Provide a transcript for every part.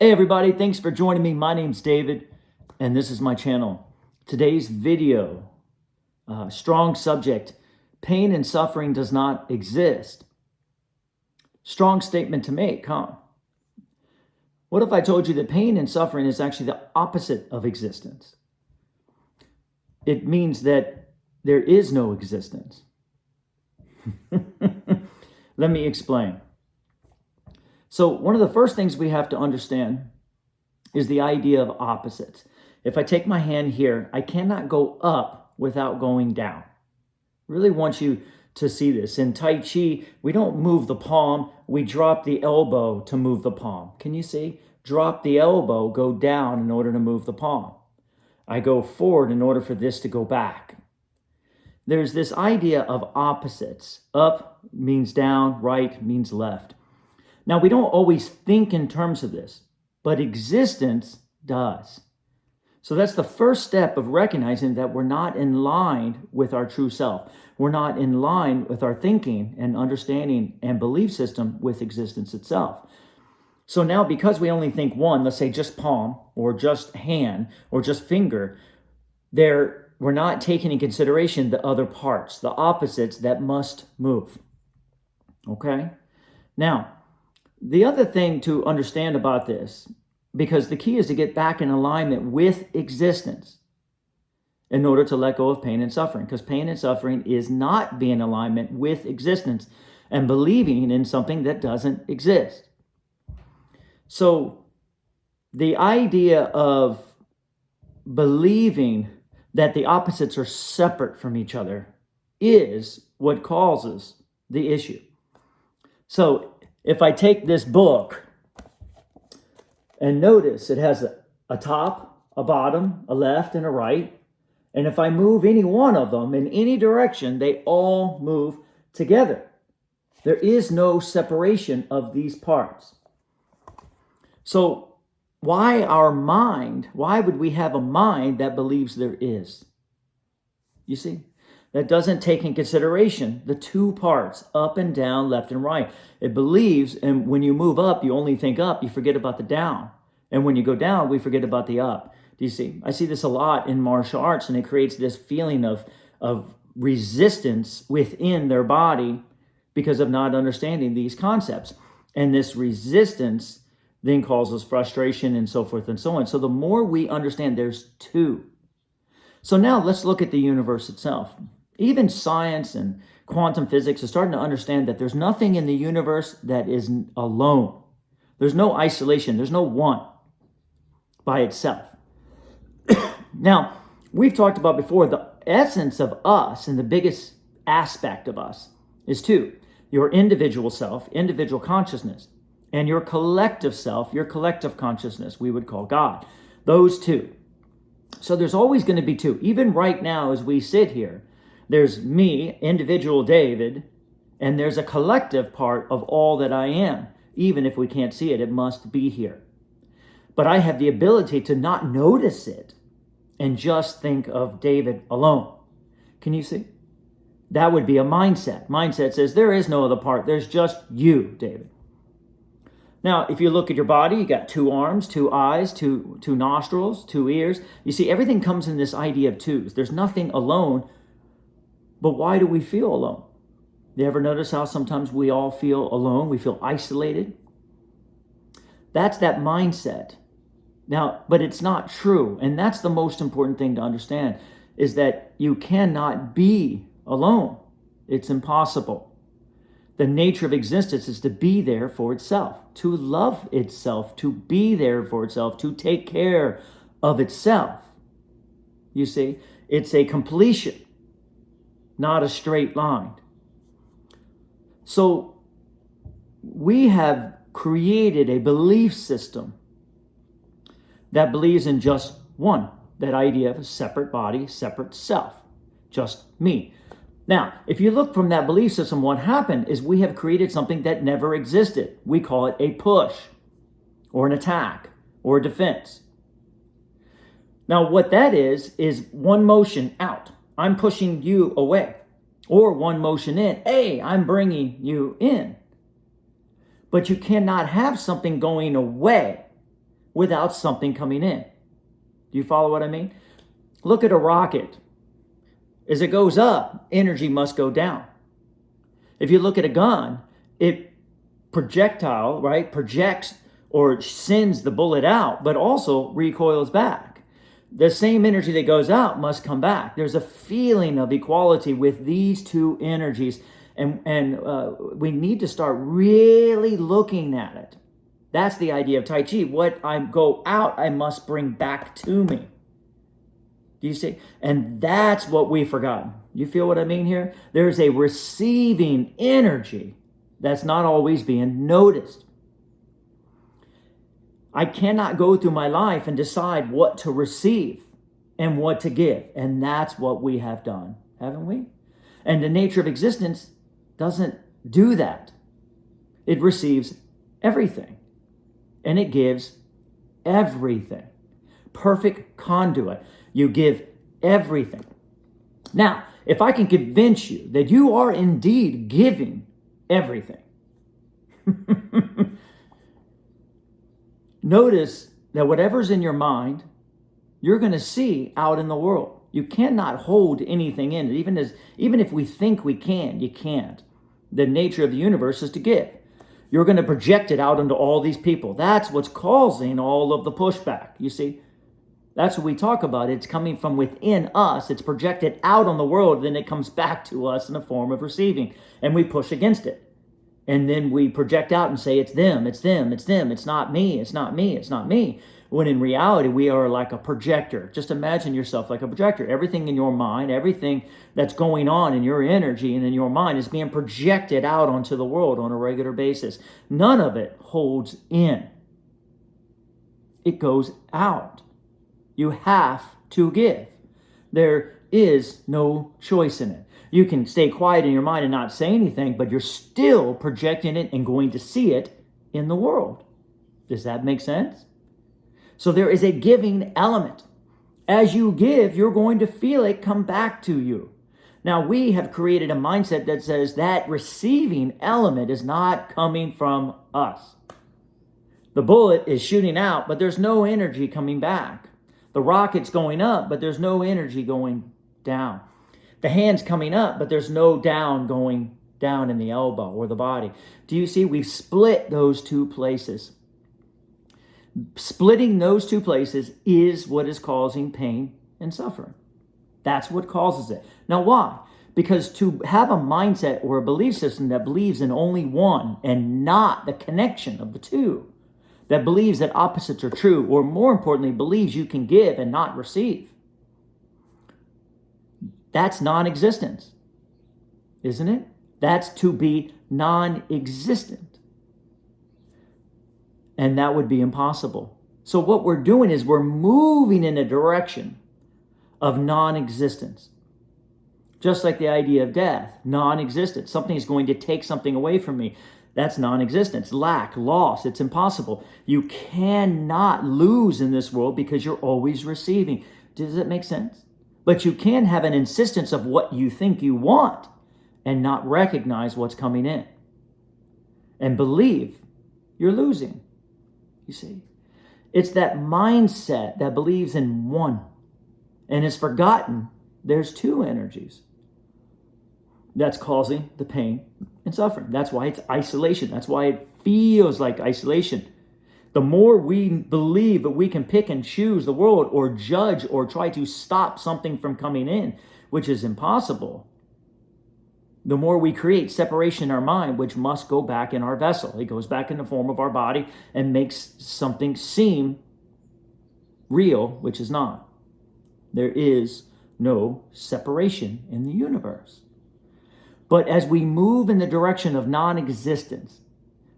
Hey everybody, thanks for joining me. My name's David, and this is my channel. Today's video, strong subject, pain and suffering does not exist. Strong statement to make, huh? What if I told you that pain and suffering is actually the opposite of existence? It means that there is no existence. Let me explain. So one of the first things we have to understand is the idea of opposites. If I take my hand here, I cannot go up without going down. Really want you to see this. In Tai Chi, we don't move the palm, we drop the elbow to move the palm. Can you see? Drop the elbow, go down in order to move the palm. I go forward in order for this to go back. There's this idea of opposites. Up means down, right means left. Now, we don't always think in terms of this, but existence does. So that's the first step of recognizing that we're not in line with our true self. We're not in line with our thinking and understanding and belief system with existence itself. So now, because we only think one, let's say just palm or just hand or just finger, we're not taking in consideration the other parts, the opposites that must move. Okay? Now, the other thing to understand about this, because the key is to get back in alignment with existence in order to let go of pain and suffering, because pain and suffering is not being in alignment with existence and believing in something that doesn't exist. So the idea of believing that the opposites are separate from each other is what causes the issue. So if I take this book and notice it has a top, a bottom, a left, and a right, and if I move any one of them in any direction, they all move together. There is no separation of these parts. So why would we have a mind that believes there is? You see? That doesn't take in consideration the two parts, up and down, left and right. It believes, and when you move up, you only think up, you forget about the down. And when you go down, we forget about the up. Do you see? I see this a lot in martial arts, and it creates this feeling of resistance within their body because of not understanding these concepts. And this resistance then causes frustration and so forth and so on. So the more we understand there's two. So now let's look at the universe itself. Even science and quantum physics is starting to understand that there's nothing in the universe that is alone. There's no isolation. There's no one by itself. Now, we've talked about before, the essence of us and the biggest aspect of us is two. Your individual self, individual consciousness, and your collective self, your collective consciousness, we would call God. Those two. So there's always going to be two. Even right now as we sit here, there's me, individual David, and there's a collective part of all that I am. Even if we can't see it, it must be here. But I have the ability to not notice it and just think of David alone. Can you see? That would be a mindset. Mindset says there is no other part. There's just you, David. Now, if you look at your body, you got two arms, two eyes, two nostrils, two ears. You see, everything comes in this idea of twos. There's nothing alone. But why do we feel alone? You ever notice how sometimes we all feel alone? We feel isolated. That's that mindset. Now, but it's not true. And that's the most important thing to understand, is that you cannot be alone. It's impossible. The nature of existence is to be there for itself, to love itself, to be there for itself, to take care of itself. You see, it's a completion, not a straight line. So we have created a belief system that believes in just one, that idea of a separate body, separate self, just me. Now, if you look from that belief system, what happened is we have created something that never existed. We call it a push or an attack or a defense. Now, what that is one motion out. I'm pushing you away. Or one motion in. Hey, I'm bringing you in. But you cannot have something going away without something coming in. Do you follow what I mean? Look at a rocket. As it goes up, energy must go down. If you look at a gun, it projectile, right, projects or sends the bullet out, but also recoils back. The same energy that goes out must come back. There's a feeling of equality with these two energies, and we need to start really looking at it. That's the idea of Tai Chi. What I go out, I must bring back to me. Do you see? And that's what we've forgotten. You feel what I mean here? There's a receiving energy that's not always being noticed. I cannot go through my life and decide what to receive and what to give. And that's what we have done, haven't we? And the nature of existence doesn't do that. It receives everything. And it gives everything. Perfect conduit. You give everything. Now, if I can convince you that you are indeed giving everything, notice that whatever's in your mind, you're going to see out in the world. You cannot hold anything in it. Even if we think we can, you can't. The nature of the universe is to give. You're going to project it out into all these people. That's what's causing all of the pushback, you see? That's what we talk about. It's coming from within us. It's projected out on the world. Then it comes back to us in the form of receiving. And we push against it. And then we project out and say, it's them, it's them, it's them. It's not me, it's not me, it's not me. When in reality, we are like a projector. Just imagine yourself like a projector. Everything in your mind, everything that's going on in your energy and in your mind is being projected out onto the world on a regular basis. None of it holds in. It goes out. You have to give. There is no choice in it. You can stay quiet in your mind and not say anything, but you're still projecting it and going to see it in the world. Does that make sense? So there is a giving element. As you give, you're going to feel it come back to you. Now, we have created a mindset that says that receiving element is not coming from us. The bullet is shooting out, but there's no energy coming back. The rocket's going up, but there's no energy going down. The hand's coming up, but there's no down going down in the elbow or the body. Do you see? We've split those two places. Splitting those two places is what is causing pain and suffering. That's what causes it. Now, why? Because to have a mindset or a belief system that believes in only one and not the connection of the two, that believes that opposites are true, or more importantly, believes you can give and not receive, that's non-existence, isn't it? That's to be non-existent. And that would be impossible. So what we're doing is we're moving in a direction of non-existence. Just like the idea of death, non-existence. Something is going to take something away from me. That's non-existence, lack, loss. It's impossible. You cannot lose in this world because you're always receiving. Does it make sense? But you can have an insistence of what you think you want and not recognize what's coming in. And believe you're losing. You see? It's that mindset that believes in one and has forgotten there's two energies. That's causing the pain and suffering. That's why it's isolation. That's why it feels like isolation. The more we believe that we can pick and choose the world or judge or try to stop something from coming in, which is impossible, the more we create separation in our mind, which must go back in our vessel. It goes back in the form of our body and makes something seem real, which is not. There is no separation in the universe. But as we move in the direction of non-existence,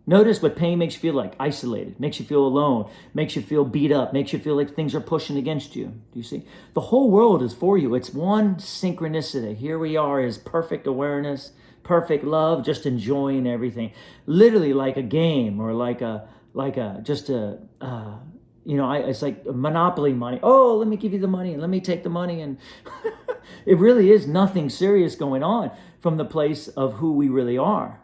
notice what pain makes you feel like: isolated, makes you feel alone, makes you feel beat up, makes you feel like things are pushing against you. Do you see? The whole world is for you. It's one synchronicity. Here we are as perfect awareness, perfect love, just enjoying everything. Literally like a game, or it's like Monopoly money. Oh, let me give you the money and let me take the money. And it really is nothing serious going on from the place of who we really are.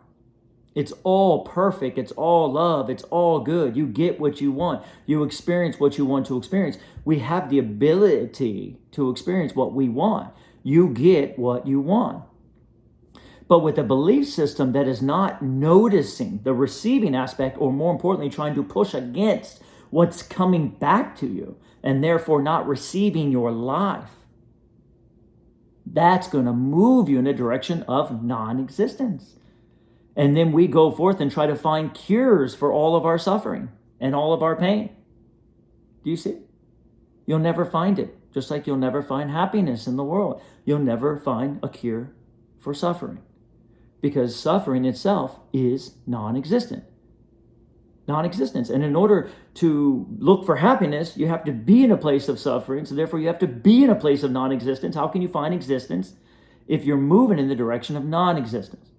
It's all perfect. It's all love. It's all good. You get what you want. You experience what you want to experience. We have the ability to experience what we want. You get what you want. But with a belief system that is not noticing the receiving aspect, or more importantly, trying to push against what's coming back to you, and therefore not receiving your life, that's going to move you in a direction of non-existence. And then we go forth and try to find cures for all of our suffering and all of our pain. Do you see? You'll never find it. Just like you'll never find happiness in the world. You'll never find a cure for suffering. Because suffering itself is non-existent. Non-existence. And in order to look for happiness, you have to be in a place of suffering. So therefore you have to be in a place of non-existence. How can you find existence if you're moving in the direction of non-existence?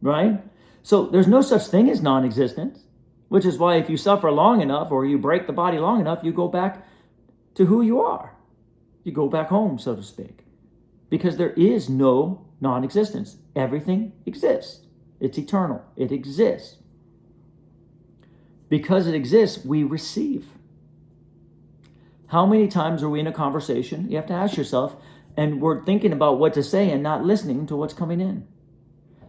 Right? So there's no such thing as non-existence, which is why if you suffer long enough or you break the body long enough, you go back to who you are. You go back home, so to speak, because there is no non-existence. Everything exists. It's eternal. It exists. Because it exists, we receive. How many times are we in a conversation? You have to ask yourself, and we're thinking about what to say and not listening to what's coming in.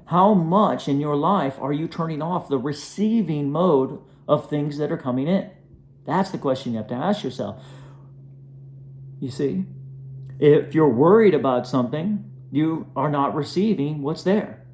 How much in your life are you turning off the receiving mode of things that are coming in? That's the question you have to ask yourself. You see, if you're worried about something, you are not receiving what's there.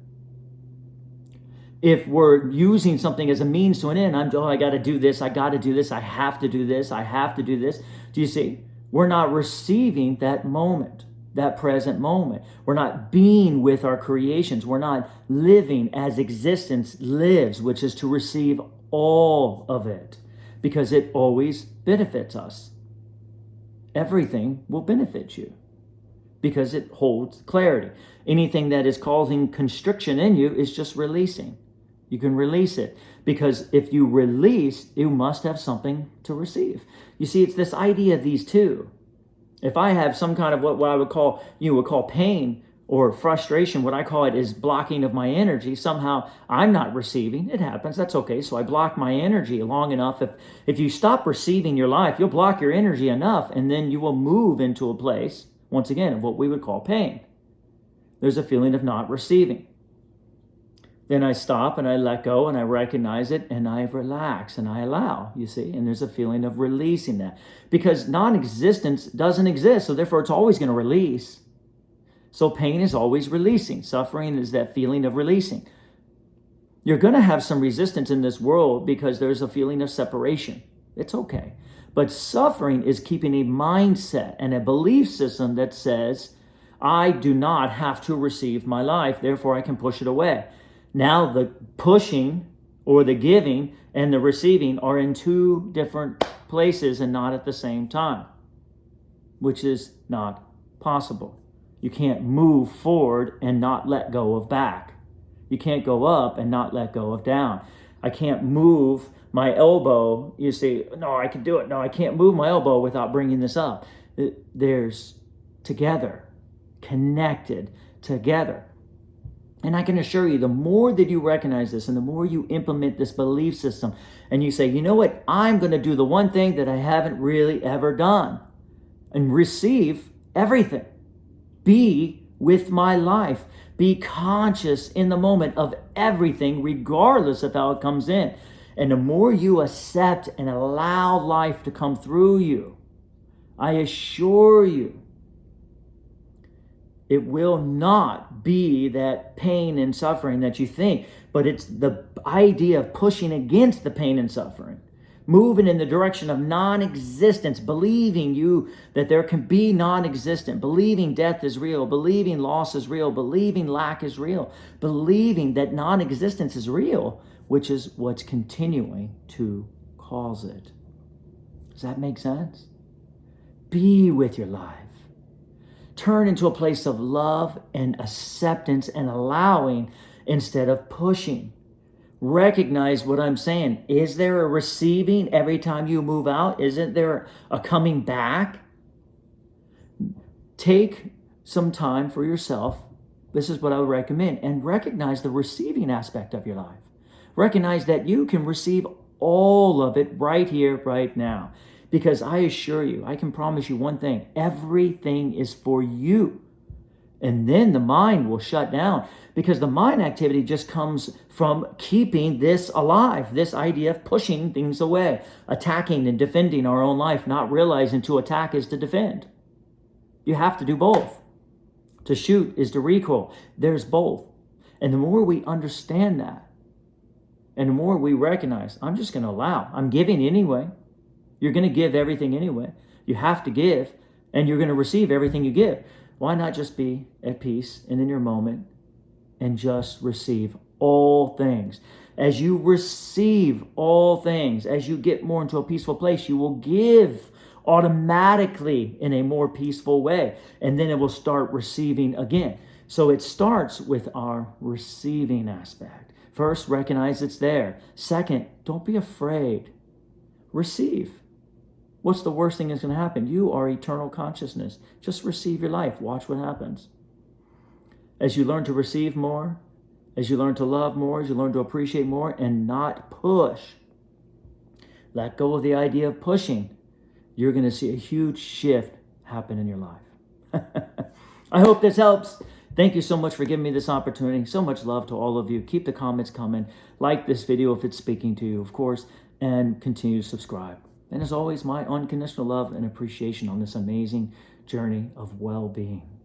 If we're using something as a means to an end, I got to do this, I got to do this, I have to do this, I have to do this. Do you see? We're not receiving that moment, that present moment. We're not being with our creations. We're not living as existence lives, which is to receive all of it, because it always benefits us. Everything will benefit you because it holds clarity. Anything that is causing constriction in you is just releasing. You can release it, because if you release, you must have something to receive. You see, it's this idea of these two. If I have some kind of what I would call, you would call pain or frustration, what I call it is blocking of my energy. Somehow I'm not receiving. It happens. That's okay. So I block my energy long enough. If you stop receiving your life, you'll block your energy enough, and then you will move into a place, once again, of what we would call pain. There's a feeling of not receiving. Then I stop and I let go and I recognize it and I relax and I allow, you see, and there's a feeling of releasing that, because non-existence doesn't exist. So therefore it's always going to release. So pain is always releasing. Suffering is that feeling of releasing. You're going to have some resistance in this world because there's a feeling of separation. It's okay. But suffering is keeping a mindset and a belief system that says, I do not have to receive my life, therefore I can push it away. Now the pushing or the giving and the receiving are in two different places and not at the same time, which is not possible. You can't move forward and not let go of back. You can't go up and not let go of down. I can't move my elbow. You say, no, I can do it. No, I can't move my elbow without bringing this up. There's together, connected together. And I can assure you, the more that you recognize this and the more you implement this belief system and you say, you know what, I'm going to do the one thing that I haven't really ever done and receive everything. Be with my life. Be conscious in the moment of everything, regardless of how it comes in. And the more you accept and allow life to come through you, I assure you, it will not be that pain and suffering that you think, but it's the idea of pushing against the pain and suffering, moving in the direction of non-existence, believing you that there can be non-existent, believing death is real, believing loss is real, believing lack is real, believing that non-existence is real, which is what's continuing to cause it. Does that make sense? Be with your life. Turn into a place of love and acceptance and allowing instead of pushing. Recognize what I'm saying. Is there a receiving every time you move out? Isn't there a coming back? Take some time for yourself This is what I would recommend. And recognize the receiving aspect of your life. Recognize that you can receive all of it right here, right now. Because I assure you, I can promise you one thing, everything is for you. And then the mind will shut down, because the mind activity just comes from keeping this alive, this idea of pushing things away, attacking and defending our own life, not realizing to attack is to defend. You have to do both. To shoot is to recoil. There's both. And the more we understand that, and the more we recognize, I'm just going to allow, I'm giving anyway. You're going to give everything anyway. You have to give, and you're going to receive everything you give. Why not just be at peace and in your moment and just receive all things? As you receive all things, as you get more into a peaceful place, you will give automatically in a more peaceful way. And then it will start receiving again. So it starts with our receiving aspect. First, recognize it's there. Second, don't be afraid. Receive. What's the worst thing that's going to happen? You are eternal consciousness. Just receive your life. Watch what happens. As you learn to receive more, as you learn to love more, as you learn to appreciate more and not push, let go of the idea of pushing, you're going to see a huge shift happen in your life. I hope this helps. Thank you so much for giving me this opportunity. So much love to all of you. Keep the comments coming. Like this video if it's speaking to you, of course, and continue to subscribe. And as always, my unconditional love and appreciation on this amazing journey of well-being.